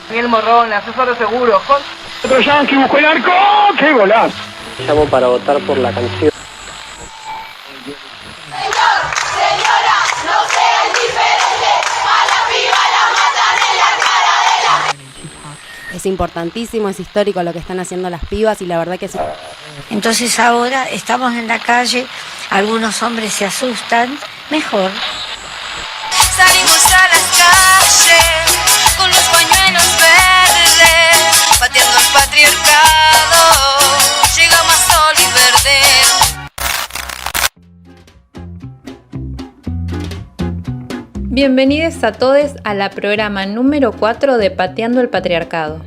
Daniel Morrón, asesor de seguros. Otro yanqui buscó el arco, ¡qué golazo! Llamo para votar por la canción. Señor, señora, no sea indiferente, a la piba la matan en la cara de la... Es importantísimo, es histórico lo que están haciendo las pibas y la verdad que es... Entonces ahora estamos en la calle, algunos hombres se asustan, mejor. Salimos a las calles con los pañuelos verdes, pateando el patriarcado, llega más sol y verde. Bienvenidos a todos a la programa número 4 de Pateando el Patriarcado.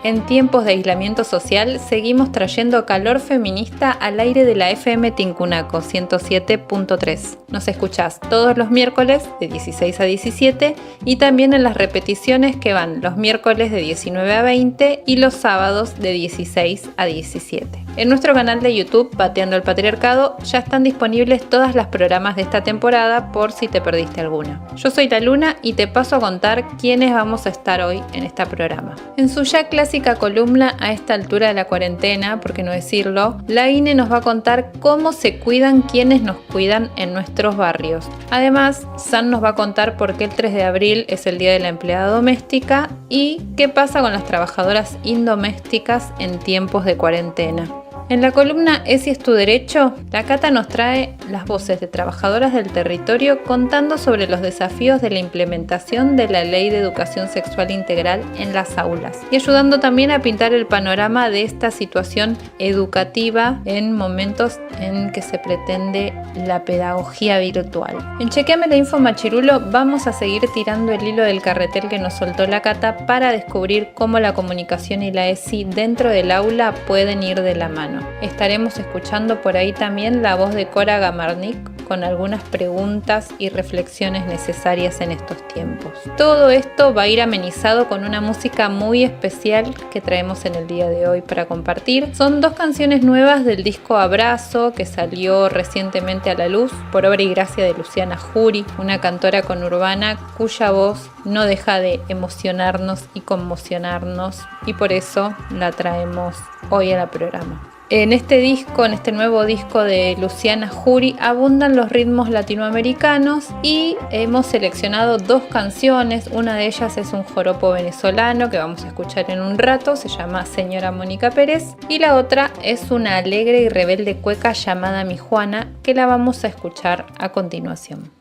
En tiempos de aislamiento social seguimos trayendo calor feminista al aire de la FM Tincunaco 107.3. Nos escuchás todos los miércoles de 16 a 17 y también en las repeticiones que van los miércoles de 19 a 20 y los sábados de 16 a 17. En nuestro canal de YouTube Pateando el Patriarcado ya están disponibles todas las programas de esta temporada por si te perdiste alguna. Yo soy la Luna y te paso a contar quiénes vamos a estar hoy en este programa. En su ya clásica columna a esta altura de la cuarentena, por qué no decirlo, la INE nos va a contar cómo se cuidan quienes nos cuidan en nuestros barrios. Además, San nos va a contar por qué el 3 de abril es el Día de la Empleada Doméstica y qué pasa con las trabajadoras indomésticas en tiempos de cuarentena. En la columna Esi es tu derecho, la Cata nos trae las voces de trabajadoras del territorio contando sobre los desafíos de la implementación de la Ley de Educación Sexual Integral en las aulas y ayudando también a pintar el panorama de esta situación educativa en momentos en que se pretende la pedagogía virtual. En Chequeame la Info Machirulo vamos a seguir tirando el hilo del carretel que nos soltó la Cata para descubrir cómo la comunicación y la Esi dentro del aula pueden ir de la mano. Estaremos escuchando por ahí también la voz de Cora Gamarnik con algunas preguntas y reflexiones necesarias en estos tiempos. Todo esto va a ir amenizado con una música muy especial que traemos en el día de hoy para compartir. Son dos canciones nuevas del disco Abrazo que salió recientemente a la luz por obra y gracia de Luciana Jury, una cantora conurbana cuya voz no deja de emocionarnos y conmocionarnos y por eso la traemos hoy al programa. En este disco, en este nuevo disco de Luciana Jury, abundan los ritmos latinoamericanos y hemos seleccionado dos canciones. Una de ellas es un joropo venezolano que vamos a escuchar en un rato, se llama Señora Mónica Pérez, y la otra es una alegre y rebelde cueca llamada Mi Juana, que la vamos a escuchar a continuación.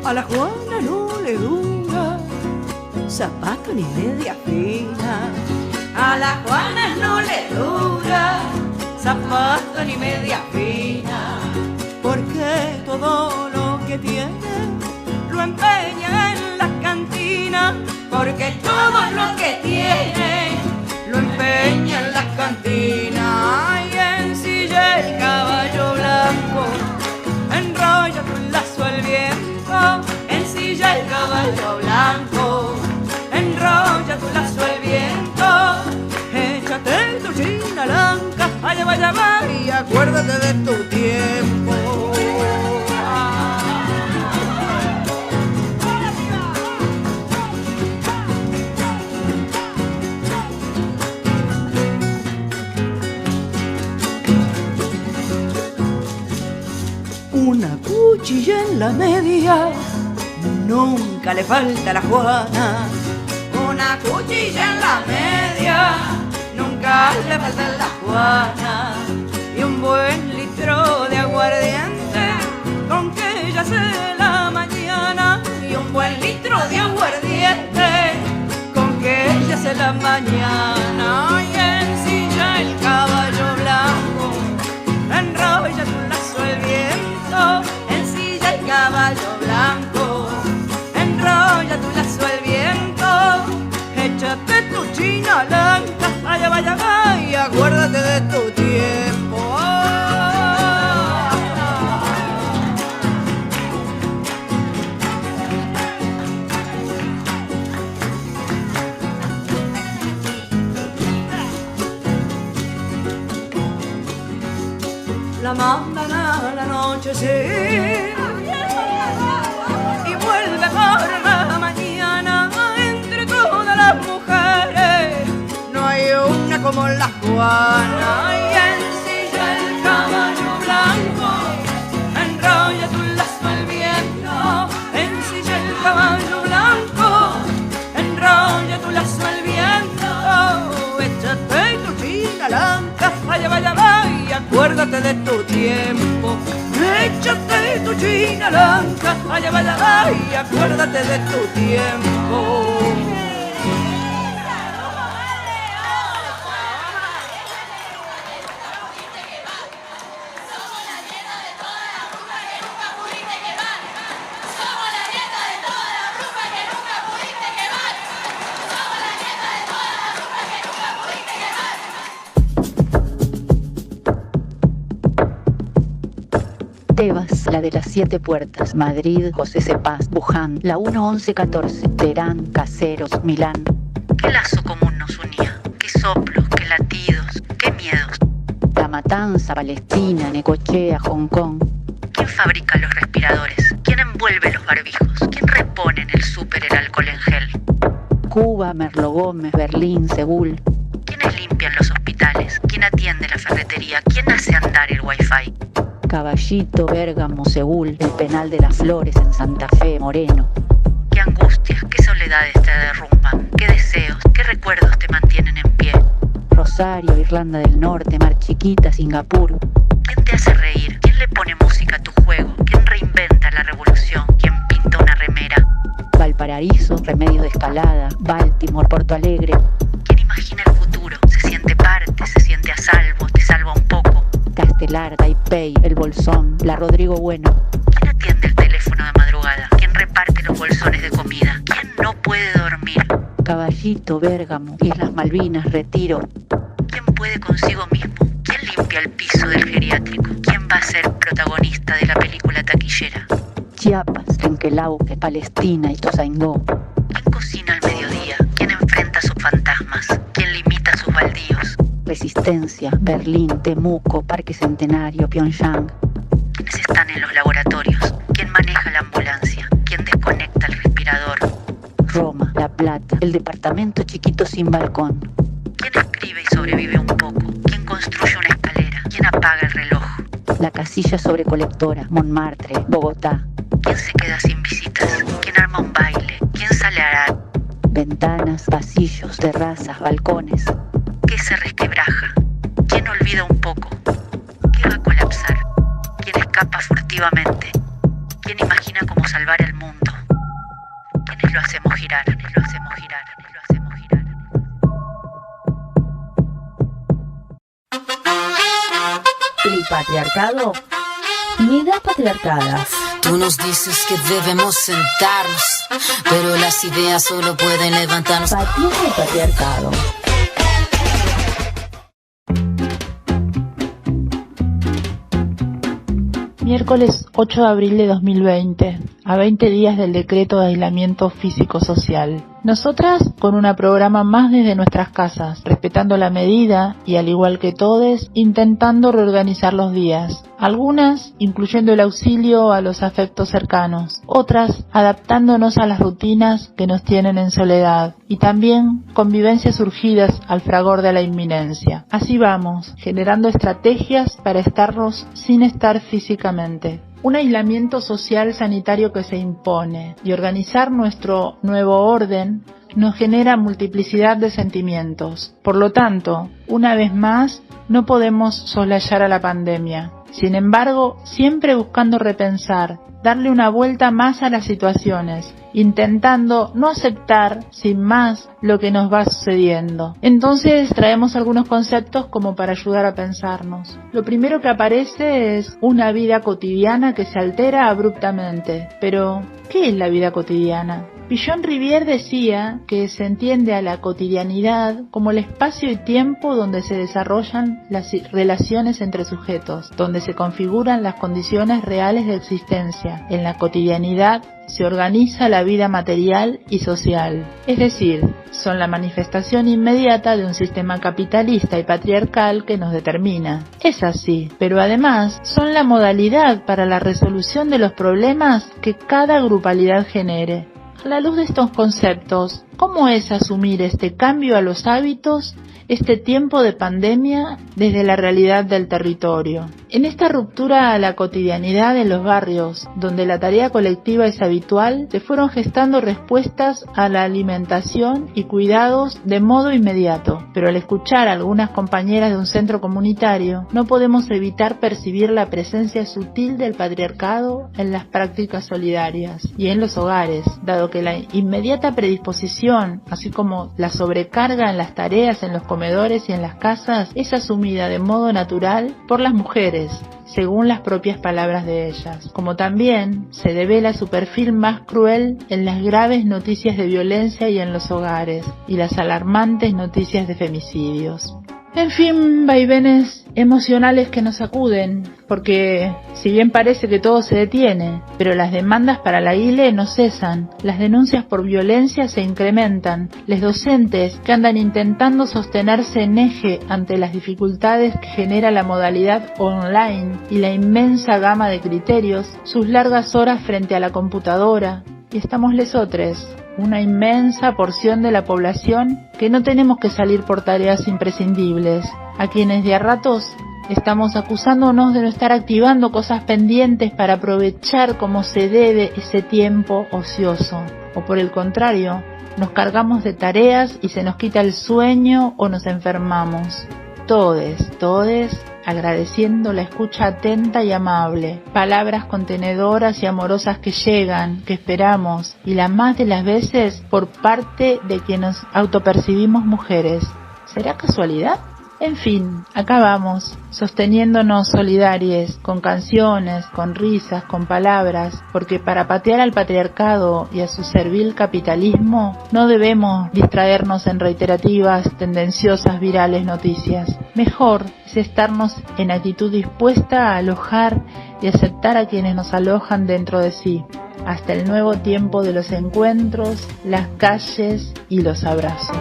A la Juana no le dura zapato ni media fina. A la Juana no le dura zapato ni media fina. Porque todo lo que tiene lo empeña en la cantina. Porque todo lo que tiene lo empeña en la cantina. Y en silla el caballo blanco enrolla tu lazo al viento. En silla el caballo blanco enrolla tu lazo al viento. Échate tu china blanca, allá vaya va y acuérdate de tu tiempo. Una cuchilla en la media, nunca le falta a la Juana. Una cuchilla en la media, nunca le falta a la Juana. Y un buen litro de aguardiente, con que ella hace la mañana. Y un buen litro de aguardiente, con que ella hace la mañana. Y en silla el caballo blanco enrolla tu lazo al viento. En silla el caballo blanco enrolla tu lazo al viento. Échate tu china blanca, allá vaya va y acuérdate de tu tiempo. la mandan al anochecer y vuelve por la mañana. Entre todas las mujeres no hay una como la Juana. Y ensilla el caballo blanco, enrolla tu lazo al viento. Ensilla el caballo blanco, enrolla tu lazo al viento. Échate tu china blanca, vaya, vaya, vaya, acuérdate de tu tiempo. Échate tu china blanca, vaya, vaya, vaya, acuérdate de tu tiempo. Tebas, la de las 7 puertas, Madrid, José Cepaz, Wuhan, la 1114, Teherán, Caseros, Milán. ¿Qué lazo común nos unía? ¿Qué soplos, qué latidos, qué miedos? La Matanza, Palestina, Necochea, Hong Kong. ¿Quién fabrica los respiradores? ¿Quién envuelve los barbijos? ¿Quién repone en el súper el alcohol en gel? Cuba, Merlo Gómez, Berlín, Seúl. ¿Quiénes limpian los hospitales? ¿Quién atiende la ferretería? ¿Quién hace andar el wifi? Caballito, Bérgamo, Seúl, el Penal de las Flores en Santa Fe, Moreno. Qué angustias, qué soledades te derrumban, qué deseos, qué recuerdos te mantienen en pie. Rosario, Irlanda del Norte, Mar Chiquita, Singapur. ¿Quién te hace reír? ¿Quién le pone música a tu juego? ¿Quién reinventa la revolución? ¿Quién pinta una remera? Valparaíso, Remedios de Escalada, Baltimore, Porto Alegre. ¿Quién imagina el futuro? Se siente parte, se siente a salvo, te salva un poco. Castelar, Taipei, El Bolsón, la Rodrigo Bueno. ¿Quién atiende el teléfono de madrugada? ¿Quién reparte los bolsones de comida? ¿Quién no puede dormir? Caballito, Bérgamo, Islas Malvinas, Retiro. ¿Quién puede consigo mismo? ¿Quién limpia el piso del geriátrico? ¿Quién va a ser protagonista de la película taquillera? Chiapas, Trenquelauque, Palestina y Ituzaingó. ¿Quién cocina al mediodía? ¿Quién enfrenta sus fantasmas? ¿Quién limita sus baldíos? Resistencia, Berlín, Temuco, Parque Centenario, Pyongyang. ¿Quiénes están en los laboratorios? ¿Quién maneja la ambulancia? ¿Quién desconecta el respirador? Roma, La Plata, el departamento chiquito sin balcón. ¿Quién escribe y sobrevive un poco? ¿Quién construye una escalera? ¿Quién apaga el reloj? La casilla sobrecolectora, Montmartre, Bogotá. ¿Quién se queda sin visitas? ¿Quién arma un baile? ¿Quién sale a arar? Ventanas, pasillos, terrazas, balcones. ¿Qué se resquebraja? ¿Quién olvida un poco? ¿Qué va a colapsar? ¿Quién escapa furtivamente? ¿Quién imagina cómo salvar el mundo? ¿Quiénes lo hacemos girar? ¿Quiénes lo hacemos girar? ¿Quiénes lo hacemos girar? El patriarcado ni das patriarcadas. Tú nos dices que debemos sentarnos, pero las ideas solo pueden levantarnos. Pateando el patriarcado. Miércoles 8 de abril de 2020, a 20 días del decreto de aislamiento físico-social. Nosotras con un programa más desde nuestras casas, respetando la medida y al igual que todes, intentando reorganizar los días. Algunas incluyendo el auxilio a los afectos cercanos, otras adaptándonos a las rutinas que nos tienen en soledad y también convivencias surgidas al fragor de la inminencia. Así vamos, generando estrategias para estarnos sin estar físicamente. Un aislamiento social sanitario que se impone y organizar nuestro nuevo orden nos genera multiplicidad de sentimientos. Por lo tanto, una vez más, no podemos soslayar a la pandemia. Sin embargo, siempre buscando repensar, darle una vuelta más a las situaciones, intentando no aceptar sin más lo que nos va sucediendo. Entonces traemos algunos conceptos como para ayudar a pensarnos. Lo primero que aparece es una vida cotidiana que se altera abruptamente. Pero, ¿qué es la vida cotidiana? Pillon Rivière decía que se entiende a la cotidianidad como el espacio y tiempo donde se desarrollan las relaciones entre sujetos, donde se configuran las condiciones reales de existencia. En la cotidianidad se organiza la vida material y social, es decir, son la manifestación inmediata de un sistema capitalista y patriarcal que nos determina. Es así, pero además son la modalidad para la resolución de los problemas que cada grupalidad genere. A la luz de estos conceptos, ¿cómo es asumir este cambio a los hábitos, este tiempo de pandemia, desde la realidad del territorio? En esta ruptura a la cotidianidad en los barrios, donde la tarea colectiva es habitual, se fueron gestando respuestas a la alimentación y cuidados de modo inmediato. Pero al escuchar a algunas compañeras de un centro comunitario, no podemos evitar percibir la presencia sutil del patriarcado en las prácticas solidarias y en los hogares, dado que la inmediata predisposición, así como la sobrecarga en las tareas en los comedores y en las casas, es asumida de modo natural por las mujeres, según las propias palabras de ellas, como también se devela su perfil más cruel en las graves noticias de violencia y en los hogares, y las alarmantes noticias de femicidios. En fin, vaivenes emocionales que nos sacuden, porque si bien parece que todo se detiene, pero las demandas para la ILE no cesan, las denuncias por violencia se incrementan, los docentes que andan intentando sostenerse en eje ante las dificultades que genera la modalidad online y la inmensa gama de criterios, sus largas horas frente a la computadora, y estamos lesotres, una inmensa porción de la población que no tenemos que salir por tareas imprescindibles, a quienes de a ratos estamos acusándonos de no estar activando cosas pendientes para aprovechar como se debe ese tiempo ocioso, o por el contrario, nos cargamos de tareas y se nos quita el sueño o nos enfermamos. Todes, agradeciendo la escucha atenta y amable, palabras contenedoras y amorosas que llegan, que esperamos, y la más de las veces por parte de quienes nos autopercibimos mujeres. ¿Será casualidad? En fin, acá vamos, sosteniéndonos solidarias, con canciones, con risas, con palabras, porque para patear al patriarcado y a su servil capitalismo no debemos distraernos en reiterativas, tendenciosas, virales noticias. Mejor es estarnos en actitud dispuesta a alojar y aceptar a quienes nos alojan dentro de sí, hasta el nuevo tiempo de los encuentros, las calles y los abrazos.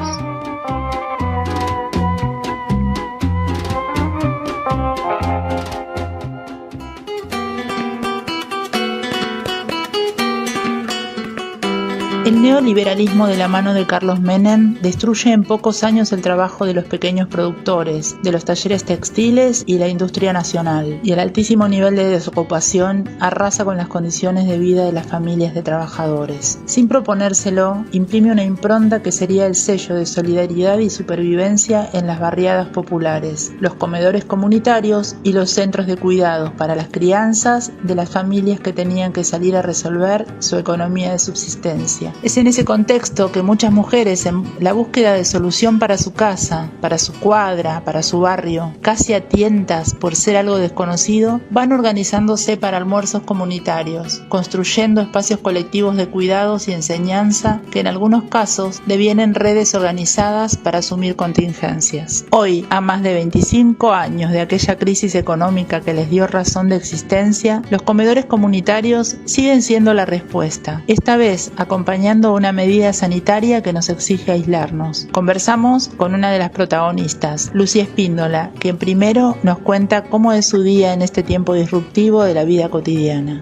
El neoliberalismo de la mano de Carlos Menem destruye en pocos años el trabajo de los pequeños productores, de los talleres textiles y la industria nacional, y el altísimo nivel de desocupación arrasa con las condiciones de vida de las familias de trabajadores. Sin proponérselo, imprime una impronta que sería el sello de solidaridad y supervivencia en las barriadas populares, los comedores comunitarios y los centros de cuidados para las crianzas de las familias que tenían que salir a resolver su economía de subsistencia. Es en ese contexto que muchas mujeres, en la búsqueda de solución para su casa, para su cuadra, para su barrio, casi a tientas por ser algo desconocido, van organizándose para almuerzos comunitarios, construyendo espacios colectivos de cuidados y enseñanza que en algunos casos devienen redes organizadas para asumir contingencias. Hoy, a más de 25 años de aquella crisis económica que les dio razón de existencia, los comedores comunitarios siguen siendo la respuesta, esta vez acompañando una medida sanitaria que nos exige aislarnos. Conversamos con una de las protagonistas, Lucía Espíndola, quien primero nos cuenta cómo es su día en este tiempo disruptivo de la vida cotidiana.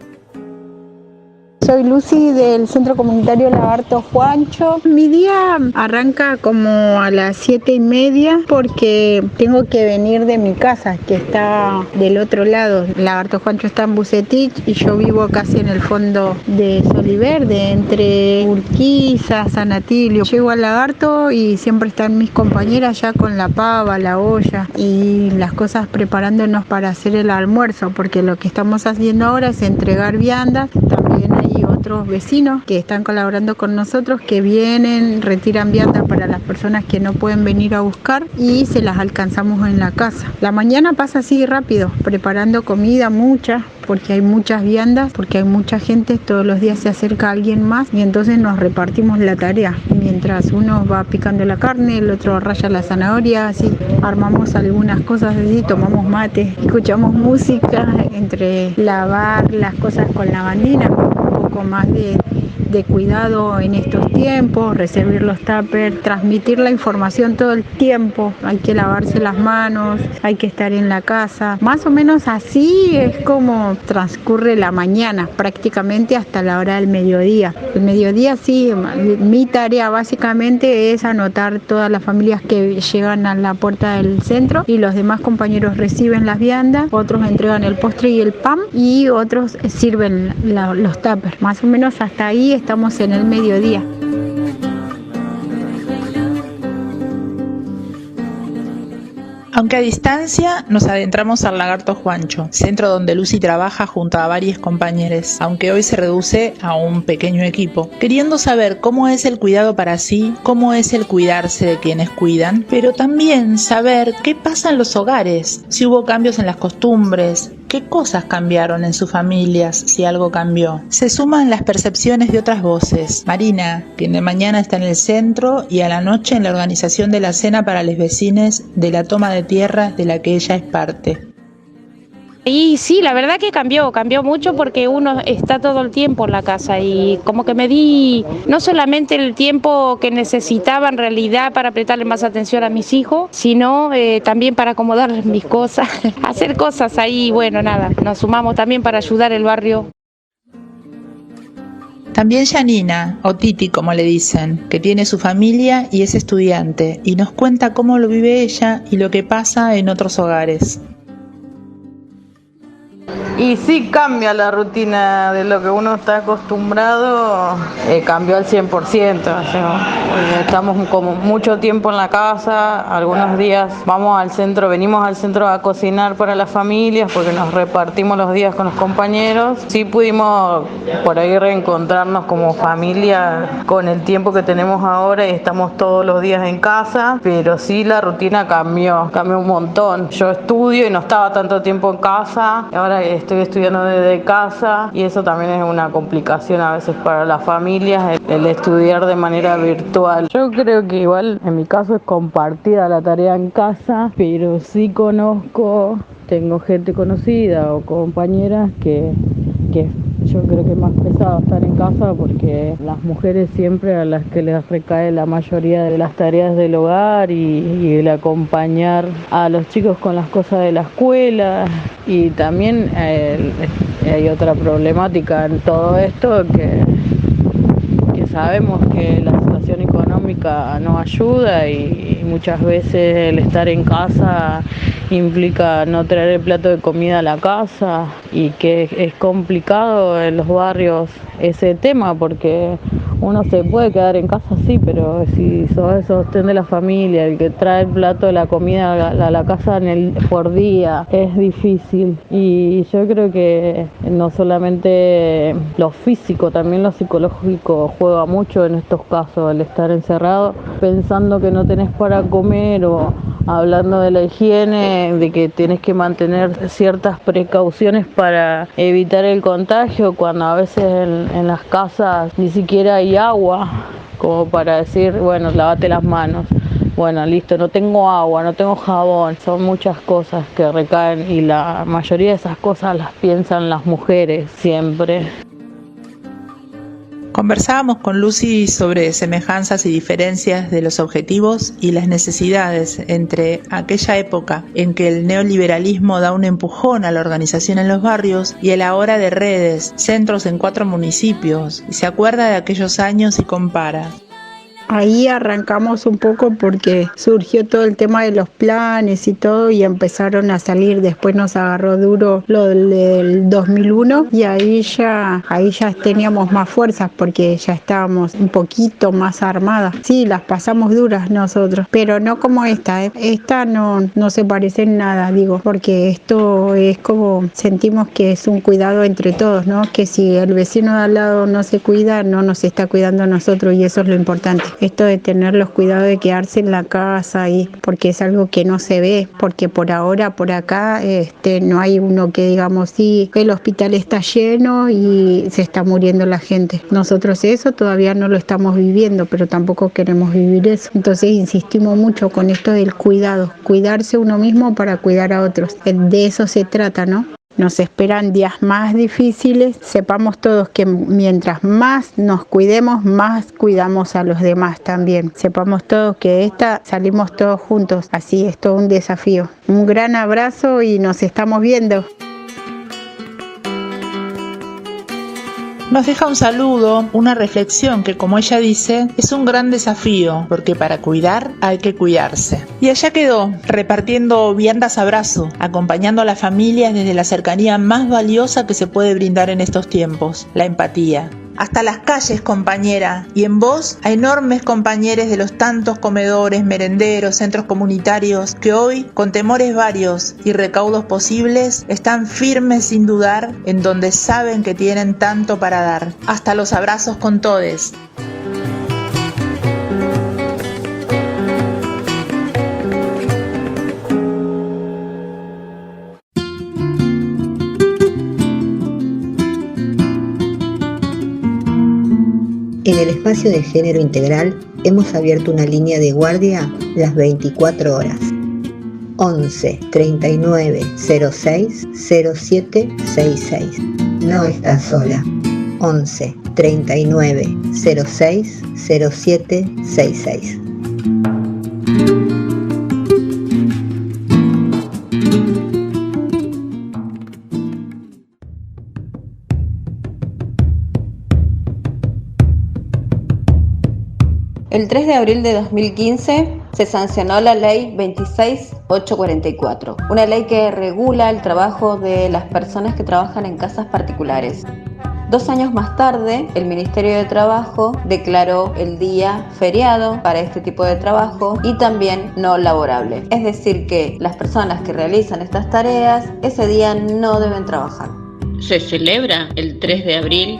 Soy Lucy del Centro Comunitario Lagarto Juancho. Mi día arranca como a las 7:30 porque tengo que venir de mi casa, que está del otro lado. Lagarto Juancho está en Bucetich y yo vivo casi en el fondo de Soliverde, entre Urquiza, San Atilio. Llego al Lagarto y siempre están mis compañeras ya con la pava, la olla y las cosas preparándonos para hacer el almuerzo, porque lo que estamos haciendo ahora es entregar viandas. También hay otros vecinos que están colaborando con nosotros, que vienen, retiran viandas para las personas que no pueden venir a buscar y se las alcanzamos en la casa. La mañana pasa así rápido, preparando comida mucha, porque hay muchas viandas, porque hay mucha gente, todos los días se acerca alguien más y entonces nos repartimos la tarea. Mientras uno va picando la carne, el otro raya la zanahoria, así armamos algunas cosas así, tomamos mate, escuchamos música, entre lavar las cosas con lavandina, un poco más de cuidado en estos tiempos, recibir los tuppers, transmitir la información todo el tiempo, hay que lavarse las manos, hay que estar en la casa, más o menos así es como transcurre la mañana, prácticamente hasta la hora del mediodía. El mediodía sí, mi tarea básicamente es anotar todas las familias que llegan a la puerta del centro y los demás compañeros reciben las viandas, otros entregan el postre y el pan y otros sirven los tuppers. Más o menos hasta ahí estamos en el mediodía. Aunque a distancia, nos adentramos al Lagarto Juancho, centro donde Lucy trabaja junto a varios compañeros, aunque hoy se reduce a un pequeño equipo, queriendo saber cómo es el cuidado para sí, cómo es el cuidarse de quienes cuidan, pero también saber qué pasa en los hogares, si hubo cambios en las costumbres, qué cosas cambiaron en sus familias, si algo cambió. Se suman las percepciones de otras voces. Marina, quien de mañana está en el centro y a la noche en la organización de la cena para los vecinos de la toma de tierras de la que ella es parte. Y sí, la verdad que cambió mucho porque uno está todo el tiempo en la casa y como que me di no solamente el tiempo que necesitaba en realidad para prestarle más atención a mis hijos, sino también para acomodar mis cosas, hacer cosas ahí, bueno, nada, nos sumamos también para ayudar el barrio. También Janina, o Titi como le dicen, que tiene su familia y es estudiante, y nos cuenta cómo lo vive ella y lo que pasa en otros hogares. Y sí cambia la rutina de lo que uno está acostumbrado, cambió al 100%. O sea, estamos como mucho tiempo en la casa, algunos días venimos al centro a cocinar para las familias porque nos repartimos los días con los compañeros. Sí pudimos por ahí reencontrarnos como familia con el tiempo que tenemos ahora y estamos todos los días en casa, pero sí la rutina cambió un montón. Yo estudio y no estaba tanto tiempo en casa, ahora estoy estudiando desde casa y eso también es una complicación a veces para las familias, el estudiar de manera virtual. Yo creo que igual en mi caso es compartida la tarea en casa, pero sí tengo gente conocida o compañeras que yo creo que es más pesado estar en casa porque las mujeres siempre a las que les recae la mayoría de las tareas del hogar y el acompañar a los chicos con las cosas de la escuela. Y también hay otra problemática en todo esto que sabemos que la situación económica no ayuda y muchas veces el estar en casa implica no traer el plato de comida a la casa y que es complicado en los barrios ese tema porque uno se puede quedar en casa sí, pero si sos el sostén de la familia, el que trae el plato de la comida a la casa por día, es difícil. Y yo creo que no solamente lo físico, también lo psicológico juega mucho en estos casos, el estar encerrado pensando que no tenés para comer o hablando de la higiene, de que tienes que mantener ciertas precauciones para evitar el contagio, cuando a veces en las casas ni siquiera hay agua, como para decir, bueno, lávate las manos. Bueno, listo, no tengo agua, no tengo jabón, son muchas cosas que recaen y la mayoría de esas cosas las piensan las mujeres siempre. Conversábamos con Lucy sobre semejanzas y diferencias de los objetivos y las necesidades entre aquella época en que el neoliberalismo da un empujón a la organización en los barrios y el ahora de redes, centros en 4 municipios, y se acuerda de aquellos años y compara. Ahí arrancamos un poco porque surgió todo el tema de los planes y todo y empezaron a salir. Después nos agarró duro lo del 2001 y ahí ya teníamos más fuerzas porque ya estábamos un poquito más armadas. Sí, las pasamos duras nosotros, pero no como esta. Esta no se parece en nada, digo, porque esto es como sentimos que es un cuidado entre todos, ¿no? Que si el vecino de al lado no se cuida, no nos está cuidando a nosotros y eso es lo importante. Esto de tener los cuidados de quedarse en la casa y porque es algo que no se ve, porque por ahora, por acá, no hay uno que digamos, sí, el hospital está lleno y se está muriendo la gente. Nosotros eso todavía no lo estamos viviendo, pero tampoco queremos vivir eso. Entonces insistimos mucho con esto del cuidado, cuidarse uno mismo para cuidar a otros. De eso se trata, ¿no? Nos esperan días más difíciles. Sepamos todos que mientras más nos cuidemos, más cuidamos a los demás también. Sepamos todos que salimos todos juntos. Así es todo un desafío. Un gran abrazo y nos estamos viendo. Nos deja un saludo, una reflexión que, como ella dice, es un gran desafío, porque para cuidar hay que cuidarse. Y allá quedó, repartiendo viandas abrazo, acompañando a las familias desde la cercanía más valiosa que se puede brindar en estos tiempos, la empatía. Hasta las calles, compañera, y en vos a enormes compañeros de los tantos comedores, merenderos, centros comunitarios que hoy, con temores varios y recaudos posibles, están firmes sin dudar en donde saben que tienen tanto para dar. Hasta los abrazos con todes. En el espacio de género integral hemos abierto una línea de guardia las 24 horas. 11 39 06 07 66. No estás sola. 11 39 06 07 66. El 3 de abril de 2015 se sancionó la Ley 26844, una ley que regula el trabajo de las personas que trabajan en casas particulares. 2 años más tarde, el Ministerio de Trabajo declaró el día feriado para este tipo de trabajo y también no laborable. Es decir, que las personas que realizan estas tareas ese día no deben trabajar. Se celebra el 3 de abril.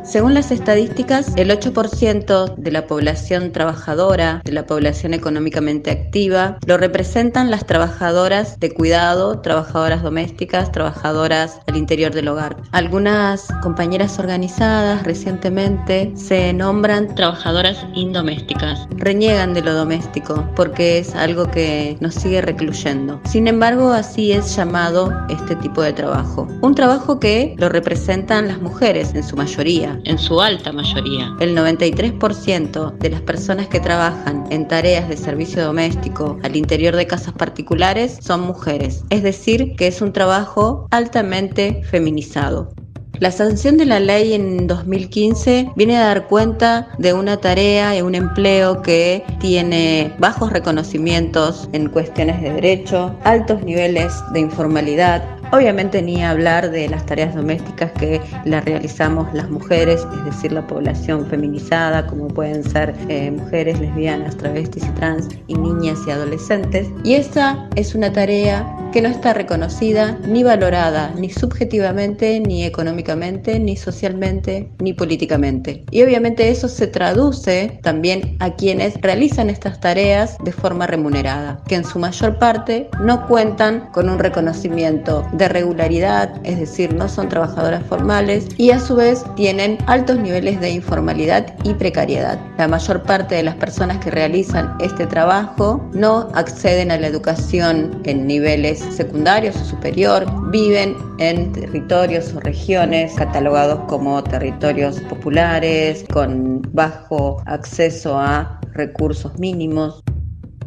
Según las estadísticas, el 8% de la población trabajadora, de la población económicamente activa, lo representan las trabajadoras de cuidado, trabajadoras domésticas, trabajadoras al interior del hogar. Algunas compañeras organizadas recientemente se nombran trabajadoras indomésticas. Reniegan de lo doméstico porque es algo que nos sigue recluyendo. Sin embargo, así es llamado este tipo de trabajo. Un trabajo que lo representan las mujeres en su mayoría. En su alta mayoría. El 93% de las personas que trabajan en tareas de servicio doméstico al interior de casas particulares son mujeres. Es decir, que es un trabajo altamente feminizado. La sanción de la ley en 2015 viene a dar cuenta de una tarea y un empleo que tiene bajos reconocimientos en cuestiones de derecho, altos niveles de informalidad. Obviamente ni hablar de las tareas domésticas que las realizamos las mujeres, es decir, la población feminizada, como pueden ser mujeres, lesbianas, travestis y trans, y niñas y adolescentes. Y esta es una tarea que no está reconocida ni valorada, ni subjetivamente, ni económicamente, ni socialmente, ni políticamente. Y obviamente eso se traduce también a quienes realizan estas tareas de forma remunerada, que en su mayor parte no cuentan con un reconocimiento de regularidad, es decir, no son trabajadoras formales y a su vez tienen altos niveles de informalidad y precariedad. La mayor parte de las personas que realizan este trabajo no acceden a la educación en niveles secundarios o superior, viven en territorios o regiones catalogados como territorios populares, con bajo acceso a recursos mínimos.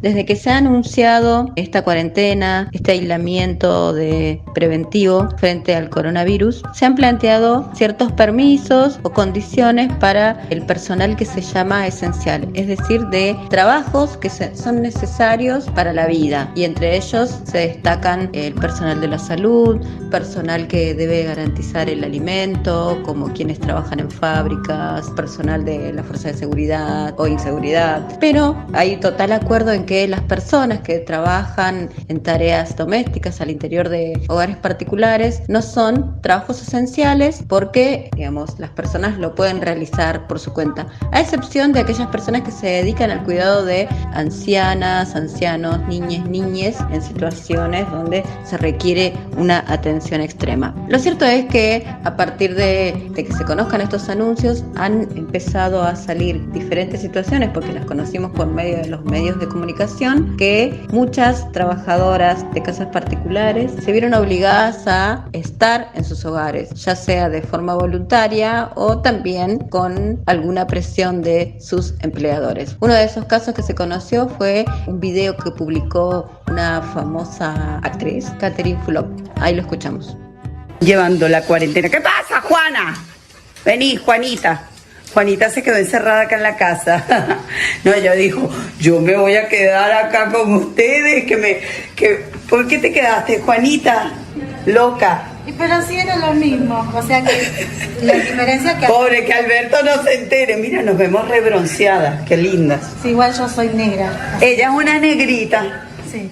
desde que se ha anunciado esta cuarentena, este aislamiento preventivo frente al coronavirus, se han planteado ciertos permisos o condiciones para el personal que se llama esencial, es decir, de trabajos que son necesarios para la vida, y entre ellos se destacan el personal de la salud, personal que debe garantizar el alimento, como quienes trabajan en fábricas, personal de la fuerza de seguridad o inseguridad. Pero hay total acuerdo en que las personas que trabajan en tareas domésticas al interior de hogares particulares no son trabajos esenciales porque, digamos, las personas lo pueden realizar por su cuenta, a excepción de aquellas personas que se dedican al cuidado de ancianas, ancianos, niñes en situaciones donde se requiere una atención extrema. Lo cierto es que a partir de que se conozcan estos anuncios han empezado a salir diferentes situaciones, porque las conocimos por medio de los medios de comunicación, que muchas trabajadoras de casas particulares se vieron obligadas a estar en sus hogares, ya sea de forma voluntaria o también con alguna presión de sus empleadores. Uno de esos casos que se conoció fue un video que publicó una famosa actriz, Catherine Fulop. Ahí lo escuchamos. Llevando la cuarentena. ¿Qué pasa, Juana? Vení, Juanita. Juanita se quedó encerrada acá en la casa. No, ella dijo, yo me voy a quedar acá con ustedes. ¿Por qué te quedaste, Juanita? Loca. Pero sí era lo mismo, o sea que la diferencia que... Pobre, que Alberto no se entere. Mira, nos vemos rebronceadas, qué lindas. Sí, igual yo soy negra. Ella es una negrita. Sí.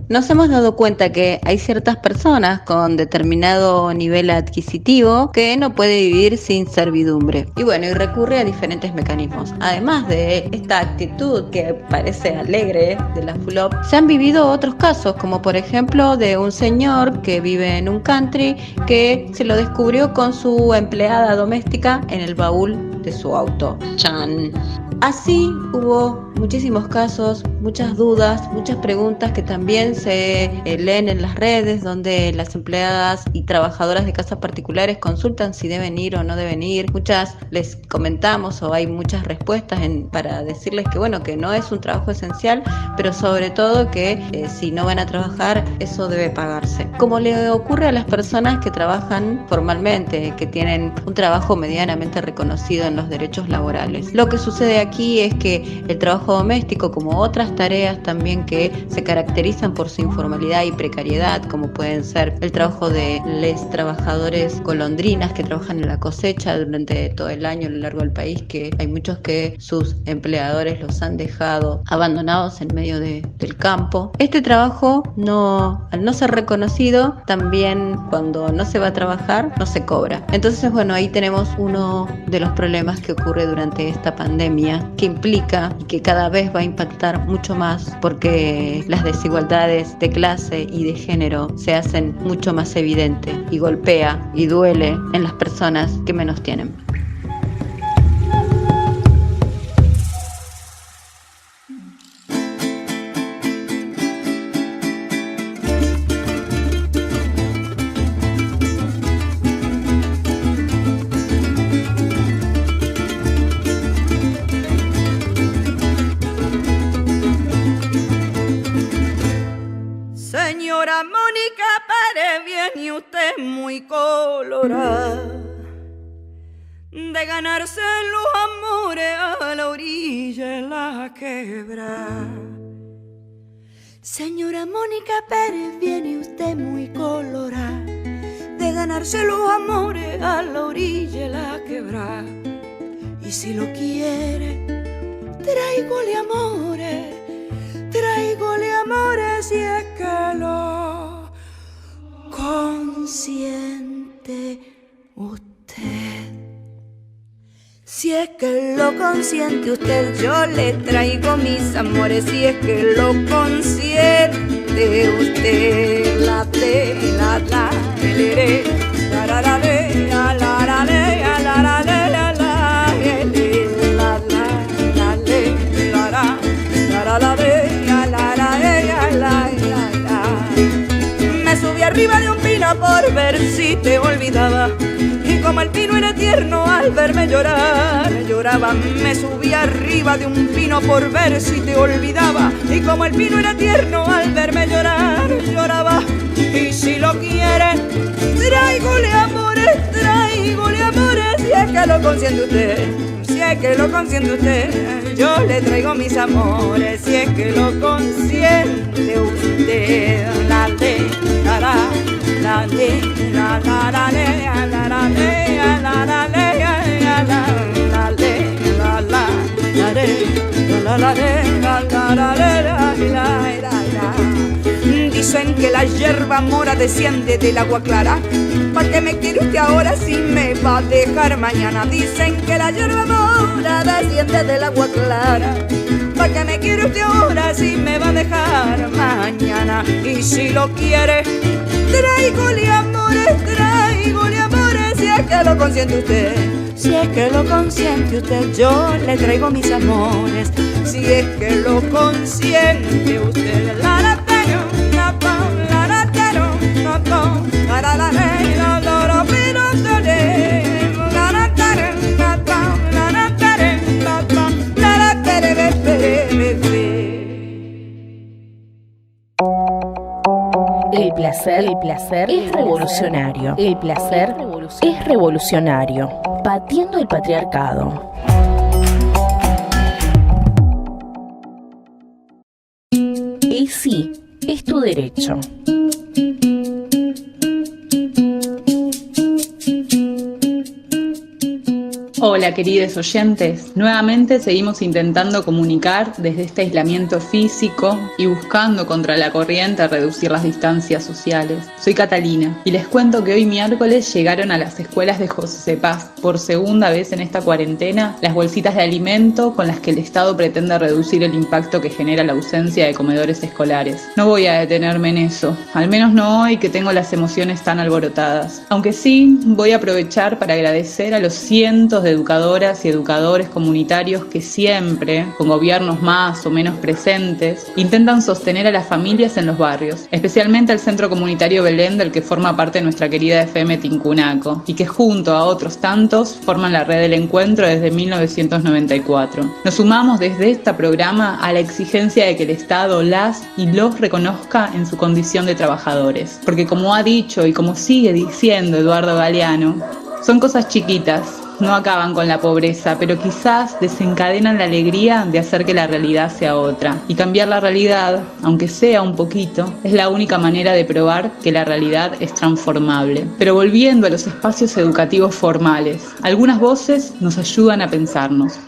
Nos hemos dado cuenta que hay ciertas personas con determinado nivel adquisitivo que no puede vivir sin servidumbre. Y bueno, y recurre a diferentes mecanismos. Además de esta actitud que parece alegre de la Fulop, se han vivido otros casos, como por ejemplo de un señor que vive en un country que se lo descubrió con su empleada doméstica en el baúl de su auto. ¡Chan! Así hubo muchísimos casos, muchas dudas, muchas preguntas que también se leen en las redes, donde las empleadas y trabajadoras de casas particulares consultan si deben ir o no deben ir. Muchas les comentamos o hay muchas respuestas para decirles que bueno, que no es un trabajo esencial, pero sobre todo que si no van a trabajar, eso debe pagarse. Como le ocurre a las personas que trabajan formalmente, que tienen un trabajo medianamente reconocido en los derechos laborales. Lo que sucede aquí es que el trabajo doméstico, como otras tareas también que se caracterizan por su informalidad y precariedad, como pueden ser el trabajo de los trabajadores golondrinas que trabajan en la cosecha durante todo el año a lo largo del país, que hay muchos que sus empleadores los han dejado abandonados en medio del campo. Este trabajo, al no ser reconocido, también cuando no se va a trabajar, no se cobra. Entonces, bueno, ahí tenemos uno de los problemas que ocurre durante esta pandemia, que implica y que cada vez va a impactar mucho más porque las desigualdades de clase y de género se hacen mucho más evidentes y golpea y duele en las personas que menos tienen. Señora Mónica, pare bien y usted muy colorada de ganarse los amores a la orilla de la quebrada. Señora Mónica Pérez, viene usted muy colorada de ganarse los amores a la orilla de la quebrada. Y si lo quiere, tráigole amores si es que lo consiente usted. Si es que lo consiente usted, yo le traigo mis amores. Si es que lo consiente usted, la la le la la la le la la la le la la la la la me subí arriba de un pino por ver si te olvidaba, y como el pino era tierno al verme llorar. Lloraba, me subía arriba de un pino por ver si te olvidaba. Y como el pino era tierno al verme llorar, lloraba. Y si lo quiere, tráigole amores, si es que lo consiente usted. Si es que lo consiente usted, yo le traigo mis amores. Si es que lo consiente usted. La le, la la, la le, la la la le, la la le, la la le, la la le, la la la le, la la le, la la le, la la. Dicen que la hierba mora desciende del agua clara. ¿Para qué me quiere usted ahora si me va a dejar mañana? Dicen que la hierba mora desciende del agua clara. ¿Para qué me quiere usted ahora si me va a dejar mañana? Y si lo quiere, tráigole amores, si es que lo consiente usted. Si es que lo consiente usted, yo le traigo mis amores. Si es que lo consiente usted. La la tengo, la pon, la la tengo, la pon, la la la la la la pero tore, la la tengo, la pon, la la tengo, la pon, la la tengo, El placer es revolucionario. El placer es revolucionario. Pateando el patriarcado. Y sí, es tu derecho. Hola queridos oyentes, nuevamente seguimos intentando comunicar desde este aislamiento físico y buscando contra la corriente reducir las distancias sociales. Soy Catalina y les cuento que hoy miércoles llegaron a las escuelas de José Paz por segunda vez en esta cuarentena las bolsitas de alimento con las que el Estado pretende reducir el impacto que genera la ausencia de comedores escolares. No voy a detenerme en eso, al menos no hoy que tengo las emociones tan alborotadas, aunque sí voy a aprovechar para agradecer a los cientos de educadoras y educadores comunitarios que siempre, con gobiernos más o menos presentes, intentan sostener a las familias en los barrios, especialmente al Centro Comunitario Belén, del que forma parte nuestra querida FM Tincunaco, y que junto a otros tantos forman la red del encuentro desde 1994. Nos sumamos desde este programa a la exigencia de que el Estado las y los reconozca en su condición de trabajadores, porque como ha dicho y como sigue diciendo Eduardo Galeano, son cosas chiquitas. No acaban con la pobreza, pero quizás desencadenan la alegría de hacer que la realidad sea otra. Y cambiar la realidad, aunque sea un poquito, es la única manera de probar que la realidad es transformable. Pero volviendo a los espacios educativos formales, algunas voces nos ayudan a pensarnos.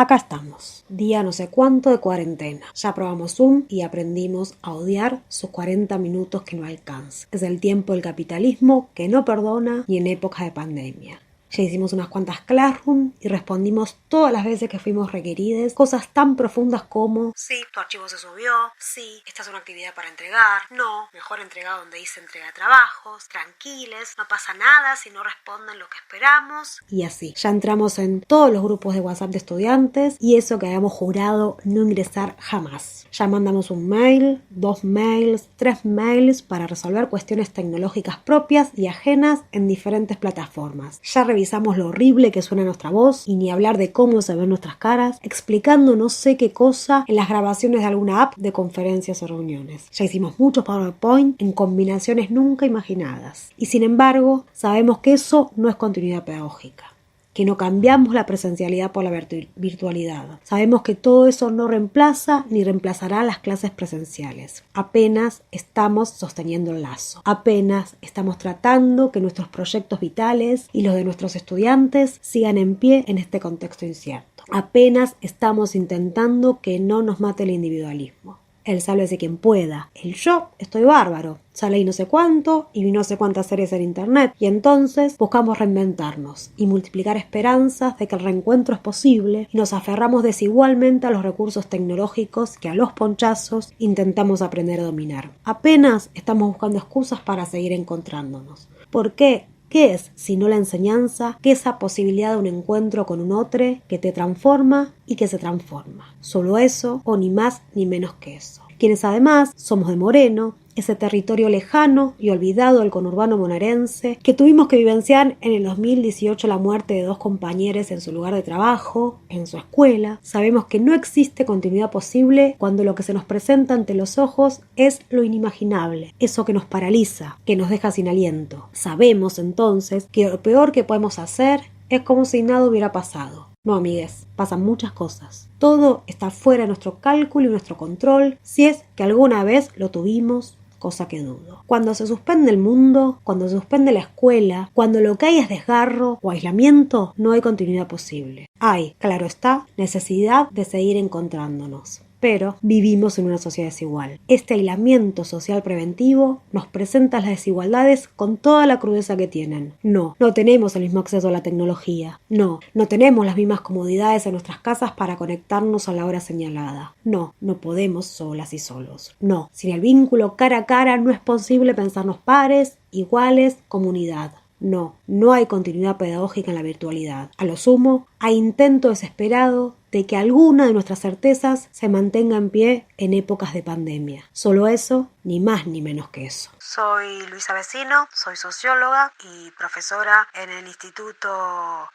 Acá estamos, día no sé cuánto de cuarentena. Ya probamos Zoom y aprendimos a odiar sus 40 minutos que no alcanza. Es el tiempo del capitalismo que no perdona ni en épocas de pandemia. Ya hicimos unas cuantas classroom y respondimos todas las veces que fuimos requeridas cosas tan profundas como: sí, tu archivo se subió, sí, esta es una actividad para entregar, no, mejor entregar donde dice entrega de trabajos, tranquiles, no pasa nada si no responden lo que esperamos. Y así, ya entramos en todos los grupos de WhatsApp de estudiantes y eso que habíamos jurado no ingresar jamás. Ya mandamos un mail, 2 mails, 3 mails para resolver cuestiones tecnológicas propias y ajenas en diferentes plataformas. Ya revisamos lo horrible que suena nuestra voz y ni hablar de cómo se ven nuestras caras, explicando no sé qué cosa en las grabaciones de alguna app de conferencias o reuniones. Ya hicimos muchos PowerPoint en combinaciones nunca imaginadas. Y sin embargo, sabemos que eso no es continuidad pedagógica, que no cambiamos la presencialidad por la virtualidad. Sabemos que todo eso no reemplaza ni reemplazará las clases presenciales. Apenas estamos sosteniendo el lazo. Apenas estamos tratando que nuestros proyectos vitales y los de nuestros estudiantes sigan en pie en este contexto incierto. Apenas estamos intentando que no nos mate el individualismo. El sálvese quien pueda. El yo estoy bárbaro. Sale y no sé cuánto y vi no sé cuántas series en internet. Y entonces buscamos reinventarnos y multiplicar esperanzas de que el reencuentro es posible y nos aferramos desigualmente a los recursos tecnológicos que a los ponchazos intentamos aprender a dominar. Apenas estamos buscando excusas para seguir encontrándonos. ¿Por qué? ¿Qué es, si no la enseñanza, que esa posibilidad de un encuentro con un otro que te transforma y que se transforma? Solo eso, o ni más ni menos que eso. Quienes además somos de moreno, ese territorio lejano y olvidado del conurbano bonaerense, que tuvimos que vivenciar en el 2018 la muerte de 2 compañeros en su lugar de trabajo, en su escuela. Sabemos que no existe continuidad posible cuando lo que se nos presenta ante los ojos es lo inimaginable, eso que nos paraliza, que nos deja sin aliento. Sabemos entonces que lo peor que podemos hacer es como si nada hubiera pasado. No, amigues, pasan muchas cosas. Todo está fuera de nuestro cálculo y nuestro control, si es que alguna vez lo tuvimos, cosa que dudo. Cuando se suspende el mundo, cuando se suspende la escuela, cuando lo que hay es desgarro o aislamiento, no hay continuidad posible. Hay, claro está, necesidad de seguir encontrándonos. Pero vivimos en una sociedad desigual. Este aislamiento social preventivo nos presenta las desigualdades con toda la crudeza que tienen. No tenemos el mismo acceso a la tecnología. No tenemos las mismas comodidades en nuestras casas para conectarnos a la hora señalada. No podemos solas y solos. No, sin el vínculo cara a cara no es posible pensarnos pares, iguales, comunidad. No hay continuidad pedagógica en la virtualidad. A lo sumo, hay intento desesperado de que alguna de nuestras certezas se mantenga en pie en épocas de pandemia. Solo eso, ni más ni menos que eso. Soy Luisa Vecino, soy socióloga y profesora en el Instituto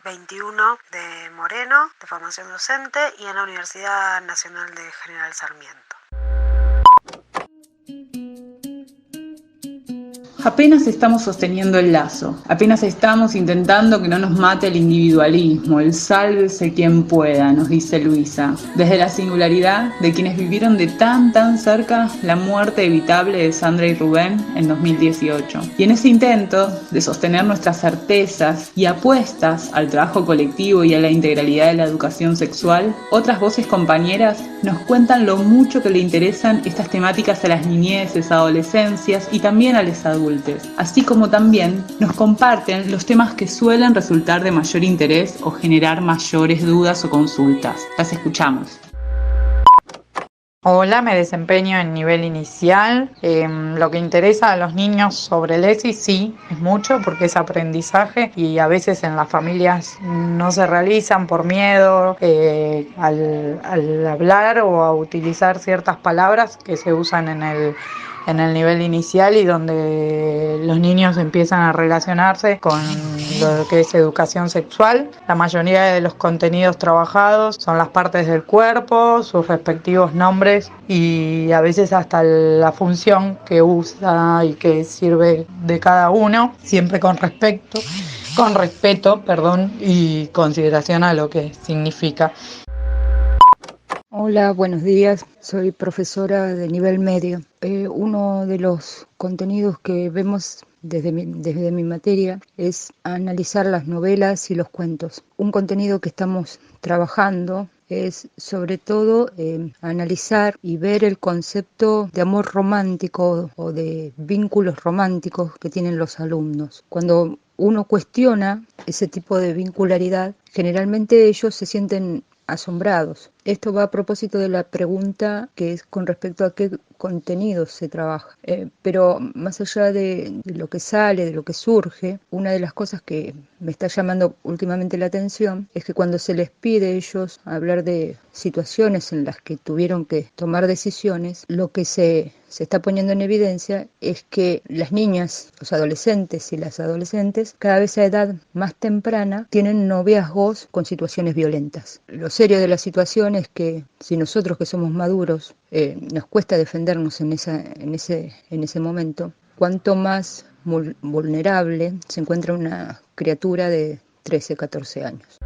21 de Moreno, de formación docente, y en la Universidad Nacional de General Sarmiento. Apenas estamos sosteniendo el lazo, apenas estamos intentando que no nos mate el individualismo, el sálvese quien pueda, nos dice Luisa, desde la singularidad de quienes vivieron de tan cerca la muerte evitable de Sandra y Rubén en 2018. Y en ese intento de sostener nuestras certezas y apuestas al trabajo colectivo y a la integralidad de la educación sexual, otras voces compañeras nos cuentan lo mucho que le interesan estas temáticas a las niñeces, adolescencias y también a los adultos. Así como también nos comparten los temas que suelen resultar de mayor interés o generar mayores dudas o consultas. Las escuchamos. Hola, me desempeño en nivel inicial. Lo que interesa a los niños sobre el ESI sí, es mucho porque es aprendizaje y a veces en las familias no se realizan por miedo al hablar o a utilizar ciertas palabras que se usan en el nivel inicial y donde los niños empiezan a relacionarse con lo que es educación sexual. La mayoría de los contenidos trabajados son las partes del cuerpo, sus respectivos nombres y a veces hasta la función que usa y que sirve de cada uno, siempre con respeto, y consideración a lo que significa. Hola, buenos días. Soy profesora de nivel medio. Uno de los contenidos que vemos desde mi materia es analizar las novelas y los cuentos. Un contenido que estamos trabajando es sobre todo analizar y ver el concepto de amor romántico o de vínculos románticos que tienen los alumnos. Cuando uno cuestiona ese tipo de vincularidad, generalmente ellos se sienten asombrados. Esto va a propósito de la pregunta que es con respecto a qué contenidos se trabaja. Pero más allá de lo que sale, de lo que surge, una de las cosas que me está llamando últimamente la atención es que cuando se les pide a ellos hablar de situaciones en las que tuvieron que tomar decisiones, lo que se está poniendo en evidencia es que las niñas, los adolescentes y las adolescentes, cada vez a edad más temprana, tienen noviazgos con situaciones violentas. Lo serio de la situación es que si nosotros que somos maduros nos cuesta defendernos en ese momento, cuanto más vulnerable se encuentra una criatura de 13, 14 años.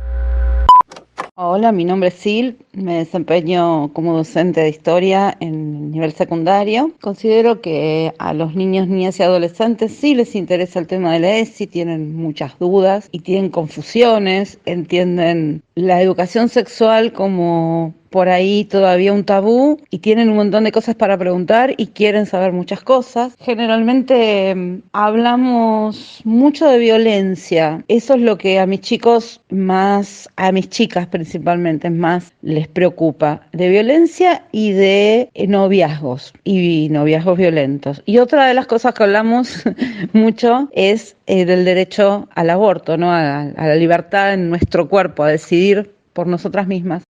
Hola, mi nombre es Sil, me desempeño como docente de historia en nivel secundario. Considero que a los niños, niñas y adolescentes sí les interesa el tema de la ESI, tienen muchas dudas y tienen confusiones, entienden la educación sexual como por ahí todavía un tabú y tienen un montón de cosas para preguntar y quieren saber muchas cosas. Generalmente hablamos mucho de violencia. Eso es lo que a mis chicos más, a mis chicas principalmente, más les preocupa. De violencia y de noviazgos y noviazgos violentos. Y otra de las cosas que hablamos mucho es del derecho al aborto, ¿no? A la libertad en nuestro cuerpo, a decidir por nosotras mismas.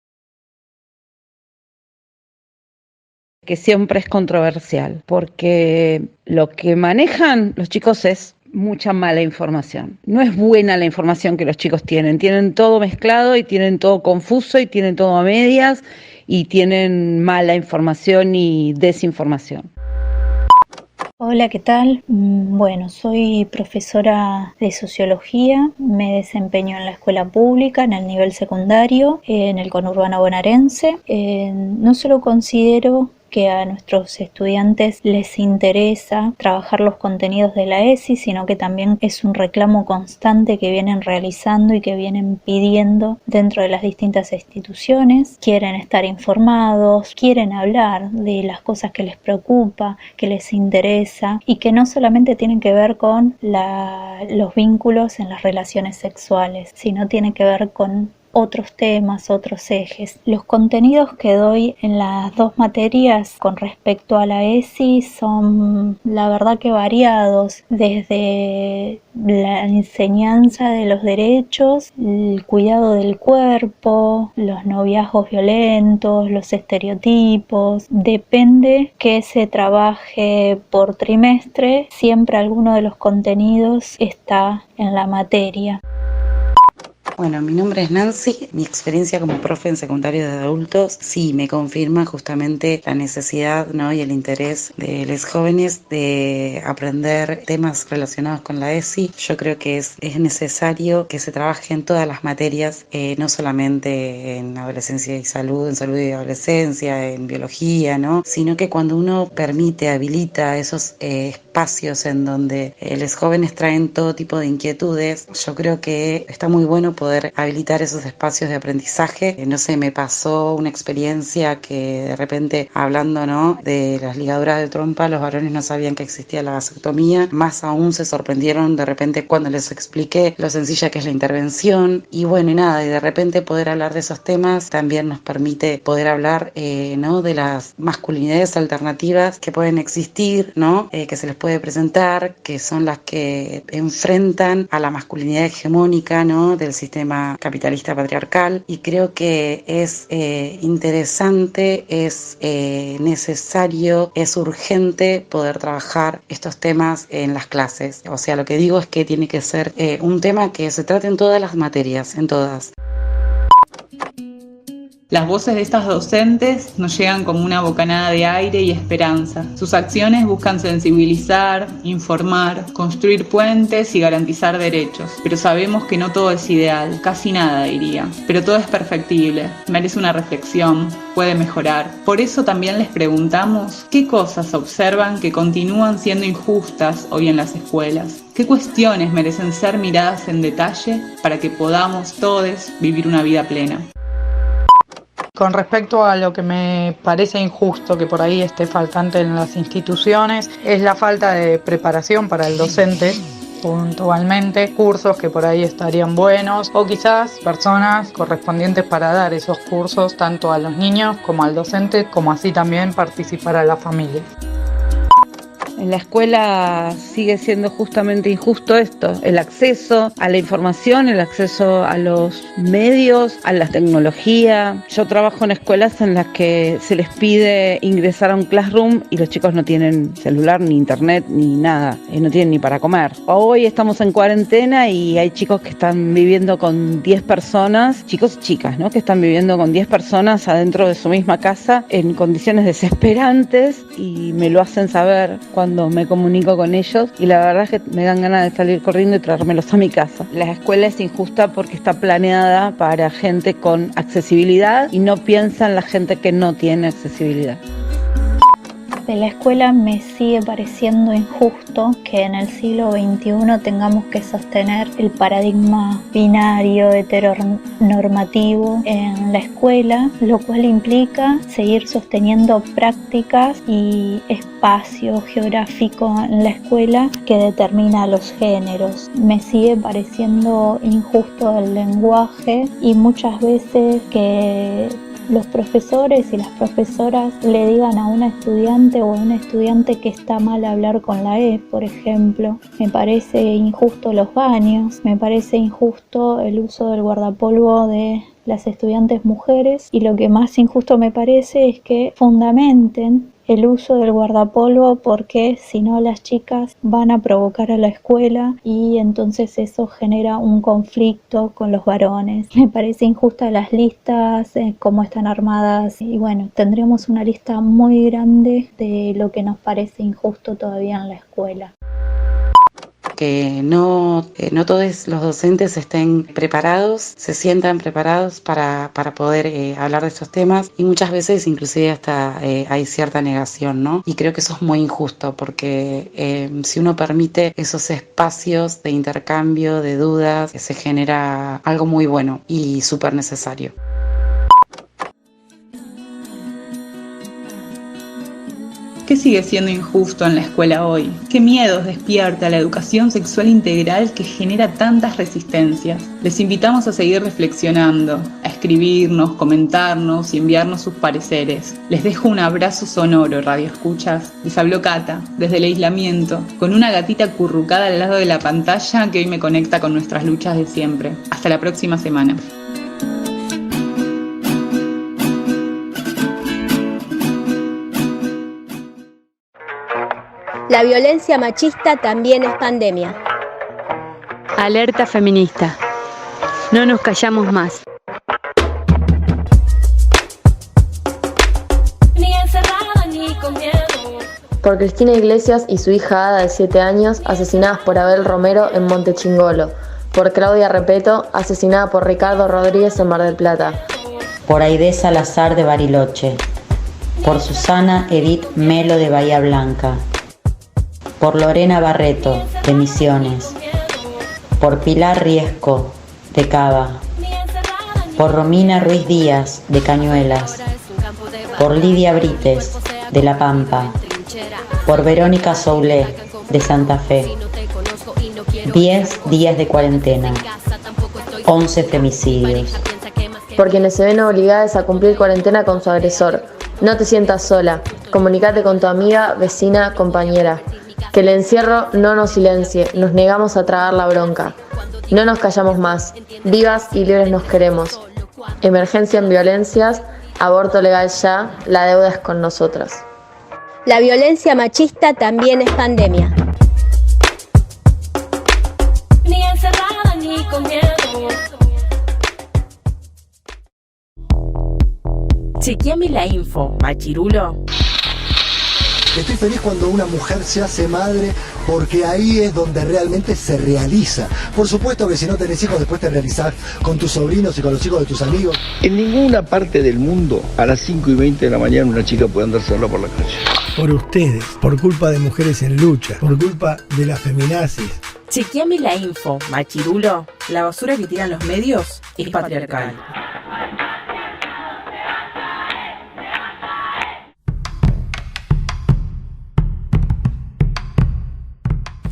que siempre es controversial, porque lo que manejan los chicos es mucha mala información. No es buena la información que los chicos tienen todo mezclado y tienen todo confuso y tienen todo a medias y tienen mala información y desinformación. Hola, ¿qué tal? Bueno, soy profesora de sociología, me desempeño en la escuela pública, en el nivel secundario, en el conurbano bonaerense. No solo considero que a nuestros estudiantes les interesa trabajar los contenidos de la ESI, sino que también es un reclamo constante que vienen realizando y que vienen pidiendo dentro de las distintas instituciones. Quieren estar informados, quieren hablar de las cosas que les preocupa, que les interesa y que no solamente tienen que ver con los vínculos en las relaciones sexuales, sino tienen que ver con otros temas, otros ejes. Los contenidos que doy en las dos materias con respecto a la ESI son, la verdad, que variados, desde la enseñanza de los derechos, el cuidado del cuerpo, los noviazgos violentos, los estereotipos. Depende que se trabaje por trimestre, siempre alguno de los contenidos está en la materia. Bueno, mi nombre es Nancy. Mi experiencia como profe en secundario de adultos sí me confirma justamente la necesidad, ¿no?, y el interés de los jóvenes de aprender temas relacionados con la ESI. Yo creo que es necesario que se trabaje en todas las materias, no solamente en adolescencia y salud, en salud y adolescencia, en biología, ¿no?, sino que cuando uno permite, habilita esos espacios en donde los jóvenes traen todo tipo de inquietudes, yo creo que está muy bueno poder habilitar esos espacios de aprendizaje. No sé, me pasó una experiencia que de repente, hablando, ¿no?, de las ligaduras de trompa, los varones no sabían que existía la vasectomía, más aún se sorprendieron de repente cuando les expliqué lo sencilla que es la intervención. Y bueno, y nada, y de repente poder hablar de esos temas también nos permite poder hablar, ¿no?, de las masculinidades alternativas que pueden existir, ¿no?, que se les puede presentar, que son las que enfrentan a la masculinidad hegemónica, ¿no?, del sistema capitalista patriarcal. Y creo que es interesante, es necesario, es urgente poder trabajar estos temas en las clases. O sea, lo que digo es que tiene que ser un tema que se trate en todas las materias, en todas. Las voces de estas docentes nos llegan como una bocanada de aire y esperanza. Sus acciones buscan sensibilizar, informar, construir puentes y garantizar derechos. Pero sabemos que no todo es ideal, casi nada diría. Pero todo es perfectible, merece una reflexión, puede mejorar. Por eso también les preguntamos qué cosas observan que continúan siendo injustas hoy en las escuelas. ¿Qué cuestiones merecen ser miradas en detalle para que podamos todos vivir una vida plena? Con respecto a lo que me parece injusto que por ahí esté faltante en las instituciones, es la falta de preparación para el docente, puntualmente, cursos que por ahí estarían buenos, o quizás personas correspondientes para dar esos cursos tanto a los niños como al docente, como así también participar a la familia. En la escuela sigue siendo justamente injusto esto, el acceso a la información, el acceso a los medios, a la tecnología. Yo trabajo en escuelas en las que se les pide ingresar a un classroom y los chicos no tienen celular, ni internet, ni nada, no tienen ni para comer. Hoy estamos en cuarentena y hay chicos que están viviendo con 10 personas, chicos y chicas, ¿no?, que están viviendo con 10 personas adentro de su misma casa en condiciones desesperantes y me lo hacen saber cuando me comunico con ellos y la verdad es que me dan ganas de salir corriendo y traérmelos a mi casa. La escuela es injusta porque está planeada para gente con accesibilidad y no piensa en la gente que no tiene accesibilidad. De la escuela me sigue pareciendo injusto que en el siglo XXI tengamos que sostener el paradigma binario, heteronormativo en la escuela, lo cual implica seguir sosteniendo prácticas y espacio geográfico en la escuela que determina los géneros. Me sigue pareciendo injusto el lenguaje y muchas veces que los profesores y las profesoras le digan a una estudiante o a un estudiante que está mal hablar con la E, por ejemplo. Me parece injusto los baños, me parece injusto el uso del guardapolvo de las estudiantes mujeres y lo que más injusto me parece es que fundamenten el uso del guardapolvo, porque si no las chicas van a provocar a la escuela y entonces eso genera un conflicto con los varones. Me parece injusta las listas, cómo están armadas, y bueno, tendremos una lista muy grande de lo que nos parece injusto todavía en la escuela. Que no todos los docentes estén preparados, se sientan preparados para poder hablar de estos temas, y muchas veces inclusive hasta hay cierta negación, ¿no? Y creo que eso es muy injusto, porque si uno permite esos espacios de intercambio, de dudas, se genera algo muy bueno y súper necesario. ¿Qué sigue siendo injusto en la escuela hoy? ¿Qué miedos despierta la educación sexual integral que genera tantas resistencias? Les invitamos a seguir reflexionando, a escribirnos, comentarnos y enviarnos sus pareceres. Les dejo un abrazo sonoro, radioescuchas. Les habló Cata, desde el aislamiento, con una gatita acurrucada al lado de la pantalla que hoy me conecta con nuestras luchas de siempre. Hasta la próxima semana. La violencia machista también es pandemia. Alerta feminista. No nos callamos más. Ni encerrada ni con miedo. Por Cristina Iglesias y su hija Ada de 7 años, asesinadas por Abel Romero en Montechingolo. Por Claudia Repeto, asesinada por Ricardo Rodríguez en Mar del Plata. Por Aide Salazar de Bariloche. Por Susana Edith Melo de Bahía Blanca. Por Lorena Barreto, de Misiones. Por Pilar Riesco, de Cava. Por Romina Ruiz Díaz, de Cañuelas. Por Lidia Brites, de La Pampa. Por Verónica Soulé, de Santa Fe. 10 días de cuarentena. 11 femicidios. Por quienes se ven obligadas a cumplir cuarentena con su agresor. No te sientas sola. Comunicate con tu amiga, vecina, compañera. Que el encierro no nos silencie, nos negamos a tragar la bronca. No nos callamos más, vivas y libres nos queremos. Emergencia en violencias, aborto legal ya, la deuda es con nosotras. La violencia machista también es pandemia. Ni encerrada ni con miedo. Chequeame la info, machirulo. Estoy feliz cuando una mujer se hace madre, porque ahí es donde realmente se realiza. Por supuesto que si no tenés hijos, después te realizás con tus sobrinos y con los hijos de tus amigos. En ninguna parte del mundo a las 5:20 de la mañana una chica puede andar sola por la calle. Por ustedes, por culpa de mujeres en lucha, por culpa de las feminazis. Chequeame la info, machirulo. La basura que tiran los medios es patriarcal.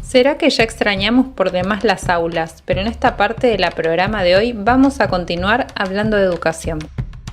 Será que ya extrañamos por demás las aulas, pero en esta parte de la programa de hoy vamos a continuar hablando de educación.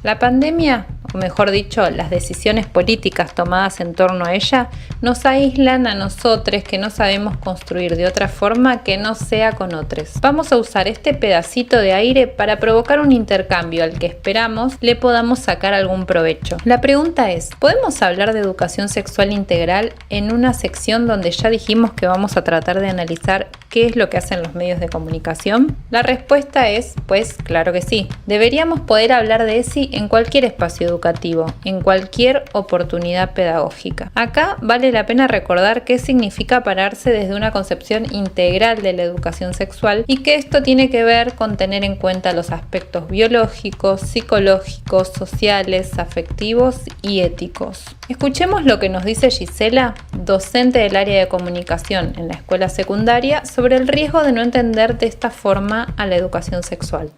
La pandemia, o mejor dicho, las decisiones políticas tomadas en torno a ella, nos aíslan a nosotros que no sabemos construir de otra forma que no sea con otros. Vamos a usar este pedacito de aire para provocar un intercambio al que esperamos le podamos sacar algún provecho. La pregunta es, ¿podemos hablar de educación sexual integral en una sección donde ya dijimos que vamos a tratar de analizar qué es lo que hacen los medios de comunicación? La respuesta es, pues claro que sí. Deberíamos poder hablar de ESI en cualquier espacio educativo, en cualquier oportunidad pedagógica. Acá vale la pena recordar qué significa pararse desde una concepción integral de la educación sexual y que esto tiene que ver con tener en cuenta los aspectos biológicos, psicológicos, sociales, afectivos y éticos. Escuchemos lo que nos dice Gisela, docente del área de comunicación en la escuela secundaria, sobre el riesgo de no entender de esta forma a la educación sexual.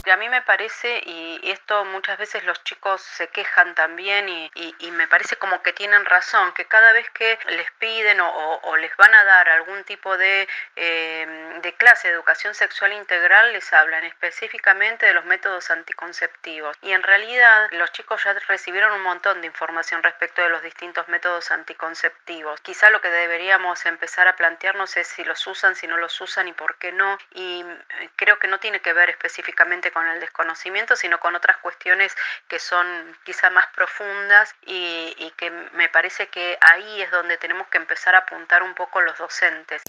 A mí me parece, y esto muchas veces los chicos se quejan también y me parece como que tienen razón, que cada vez que les piden o les van a dar algún tipo de clase de educación sexual integral, les hablan específicamente de los métodos anticonceptivos. Y en realidad los chicos ya recibieron un montón de información respecto de los distintos métodos anticonceptivos. Quizá lo que deberíamos empezar a plantearnos es si los usan, si no los usan y por qué no. Y creo que no tiene que ver específicamente con el desconocimiento, sino con otras cuestiones que son quizá más profundas y que me parece que ahí es donde tenemos que empezar a apuntar un poco los docentes.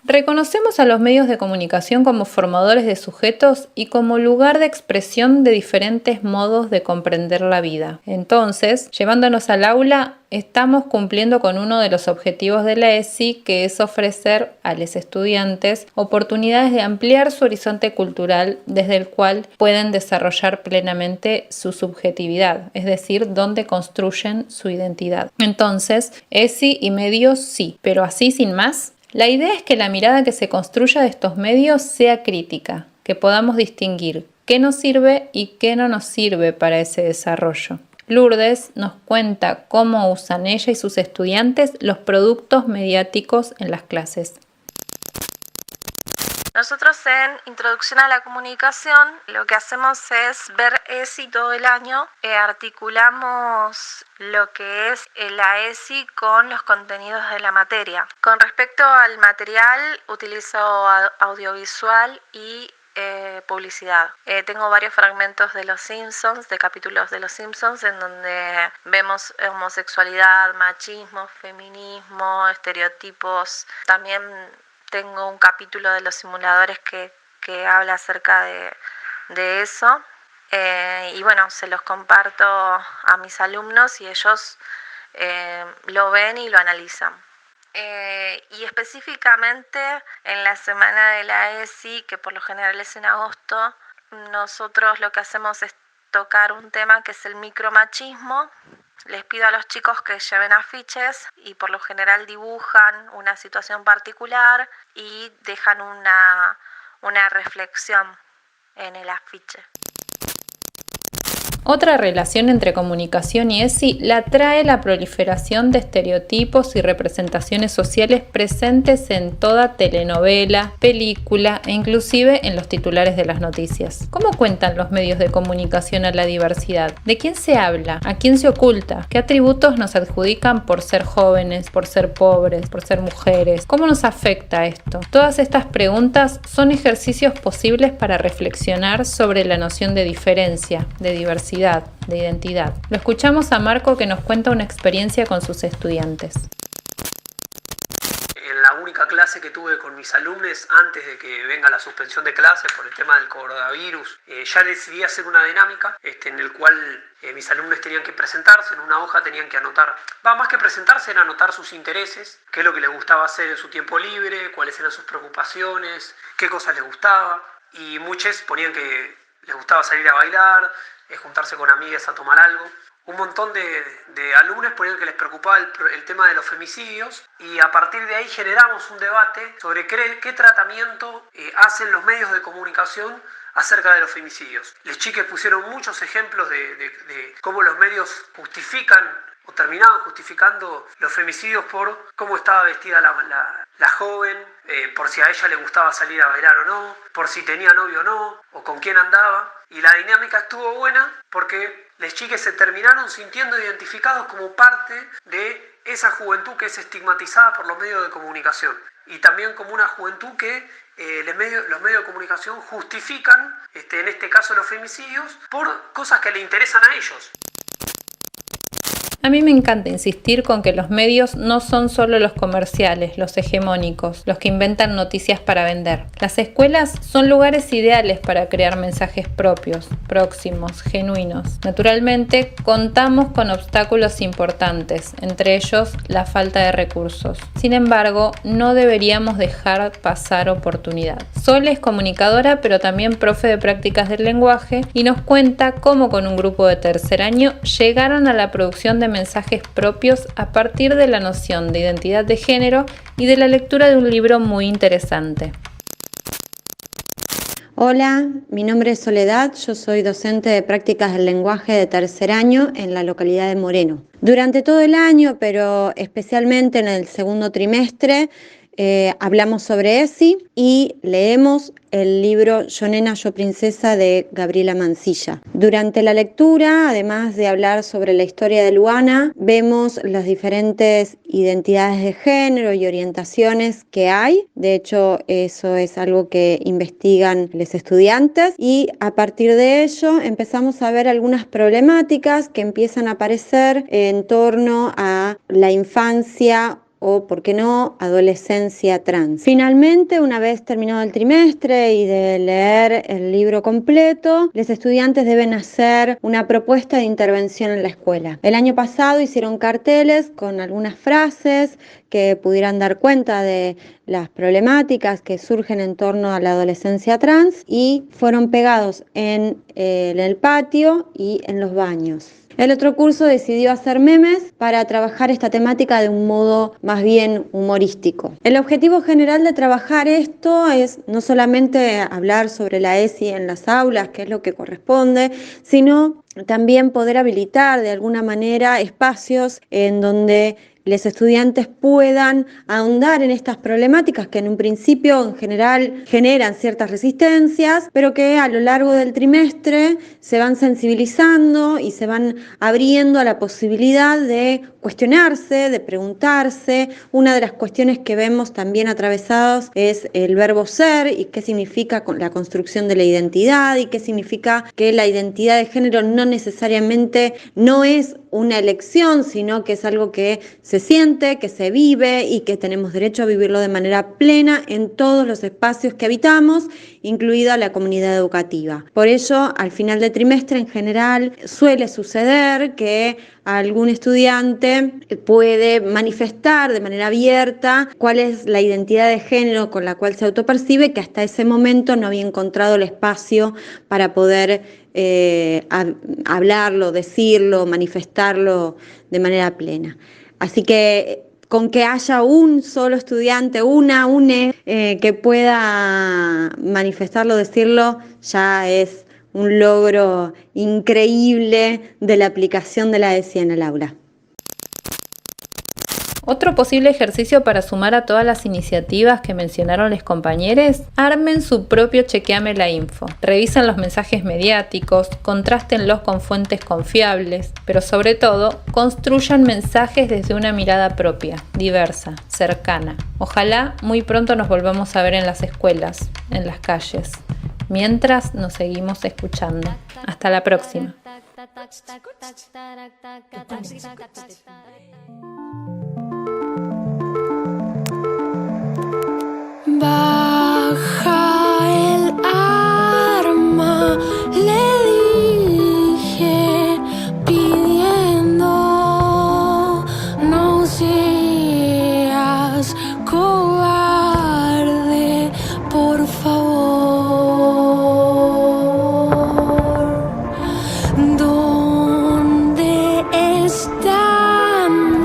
Reconocemos a los medios de comunicación como formadores de sujetos y como lugar de expresión de diferentes modos de comprender la vida. Entonces, llevándonos al aula, estamos cumpliendo con uno de los objetivos de la ESI, que es ofrecer a los estudiantes oportunidades de ampliar su horizonte cultural desde el cual pueden desarrollar plenamente su subjetividad, es decir, donde construyen su identidad. Entonces, ESI y medios sí, pero así sin más. La idea es que la mirada que se construya de estos medios sea crítica, que podamos distinguir qué nos sirve y qué no nos sirve para ese desarrollo. Lourdes nos cuenta cómo usan ella y sus estudiantes los productos mediáticos en las clases. Nosotros en Introducción a la Comunicación lo que hacemos es ver ESI todo el año, articulamos lo que es la ESI con los contenidos de la materia. Con respecto al material, utilizo audiovisual y publicidad. Tengo varios fragmentos de Los Simpsons, de capítulos de Los Simpsons, en donde vemos homosexualidad, machismo, feminismo, estereotipos. También tengo un capítulo de Los Simuladores que habla acerca de eso. Y bueno, se los comparto a mis alumnos y ellos lo ven y lo analizan. Y específicamente en la semana de la ESI, que por lo general es en agosto, nosotros lo que hacemos es tocar un tema que es el micromachismo. Les pido a los chicos que lleven afiches y por lo general dibujan una situación particular y dejan una reflexión en el afiche. Otra relación entre comunicación y ESI la trae la proliferación de estereotipos y representaciones sociales presentes en toda telenovela, película e inclusive en los titulares de las noticias. ¿Cómo cuentan los medios de comunicación a la diversidad? ¿De quién se habla? ¿A quién se oculta? ¿Qué atributos nos adjudican por ser jóvenes, por ser pobres, por ser mujeres? ¿Cómo nos afecta esto? Todas estas preguntas son ejercicios posibles para reflexionar sobre la noción de diferencia, de diversidad, de identidad. Lo escuchamos a Marco, que nos cuenta una experiencia con sus estudiantes. En la única clase que tuve con mis alumnos antes de que venga la suspensión de clases por el tema del coronavirus, ya decidí hacer una dinámica en el cual mis alumnos tenían que presentarse, en una hoja tenían que anotar, más que presentarse era anotar sus intereses, qué es lo que les gustaba hacer en su tiempo libre, cuáles eran sus preocupaciones, qué cosas les gustaba, y muchos ponían que les gustaba salir a bailar, juntarse con amigas a tomar algo. Un montón de alumnos ponían que les preocupaba el tema de los femicidios y a partir de ahí generamos un debate sobre qué tratamiento hacen los medios de comunicación acerca de los femicidios. Las chicas pusieron muchos ejemplos de cómo los medios justifican o terminaban justificando los femicidios por cómo estaba vestida la joven, por si a ella le gustaba salir a bailar o no, por si tenía novio o no, o con quién andaba. Y la dinámica estuvo buena porque las chicas se terminaron sintiendo identificados como parte de esa juventud que es estigmatizada por los medios de comunicación. Y también como una juventud que los medios de comunicación justifican, en este caso los femicidios, por cosas que le interesan a ellos. A mí me encanta insistir con que los medios no son solo los comerciales, los hegemónicos, los que inventan noticias para vender. Las escuelas son lugares ideales para crear mensajes propios, próximos, genuinos. Naturalmente, contamos con obstáculos importantes, entre ellos la falta de recursos. Sin embargo, no deberíamos dejar pasar oportunidad. Sol es comunicadora, pero también profe de prácticas del lenguaje y nos cuenta cómo con un grupo de tercer año llegaron a la producción de mensajes propios a partir de la noción de identidad de género y de la lectura de un libro muy interesante. Hola, mi nombre es Soledad, yo soy docente de prácticas del lenguaje de tercer año en la localidad de Moreno. Durante todo el año, pero especialmente en el segundo trimestre, hablamos sobre ESI y leemos el libro Yo Nena, Yo Princesa de Gabriela Mansilla. Durante la lectura, además de hablar sobre la historia de Luana, vemos las diferentes identidades de género y orientaciones que hay. De hecho, eso es algo que investigan los estudiantes y a partir de ello empezamos a ver algunas problemáticas que empiezan a aparecer en torno a la infancia o, por qué no, adolescencia trans. Finalmente, una vez terminado el trimestre y de leer el libro completo, los estudiantes deben hacer una propuesta de intervención en la escuela. El año pasado hicieron carteles con algunas frases que pudieran dar cuenta de las problemáticas que surgen en torno a la adolescencia trans y fueron pegados en el patio y en los baños. El otro curso decidió hacer memes para trabajar esta temática de un modo más bien humorístico. El objetivo general de trabajar esto es no solamente hablar sobre la ESI en las aulas, que es lo que corresponde, sino también poder habilitar de alguna manera espacios en donde los estudiantes puedan ahondar en estas problemáticas que en un principio en general generan ciertas resistencias, pero que a lo largo del trimestre se van sensibilizando y se van abriendo a la posibilidad de cuestionarse, de preguntarse. Una de las cuestiones que vemos también atravesados es el verbo ser y qué significa la construcción de la identidad y qué significa que la identidad de género no necesariamente no es una elección, sino que es algo que se siente, que se vive y que tenemos derecho a vivirlo de manera plena en todos los espacios que habitamos, incluida la comunidad educativa. Por ello, al final del trimestre en general suele suceder que algún estudiante puede manifestar de manera abierta cuál es la identidad de género con la cual se autopercibe, que hasta ese momento no había encontrado el espacio para poder hablarlo, decirlo, manifestarlo de manera plena. Así que con que haya un solo estudiante, une que pueda manifestarlo, decirlo, ya es un logro increíble de la aplicación de la ESI en el aula. Otro posible ejercicio para sumar a todas las iniciativas que mencionaron los compañeros: armen su propio Chequeame la Info. Revisen los mensajes mediáticos, contrástenlos con fuentes confiables, pero sobre todo, construyan mensajes desde una mirada propia, diversa, cercana. Ojalá muy pronto nos volvamos a ver en las escuelas, en las calles. Mientras nos seguimos escuchando. Hasta la próxima. Baja el arma, le dije, pidiendo no seas cobarde, por favor. ¿Dónde están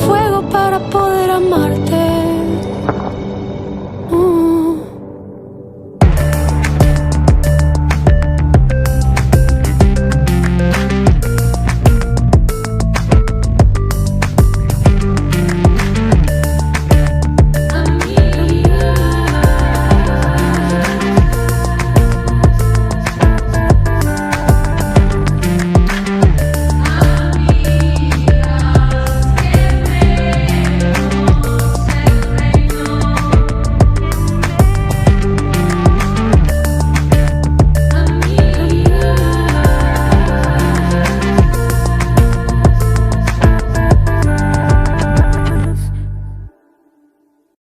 fuego para poder amarte.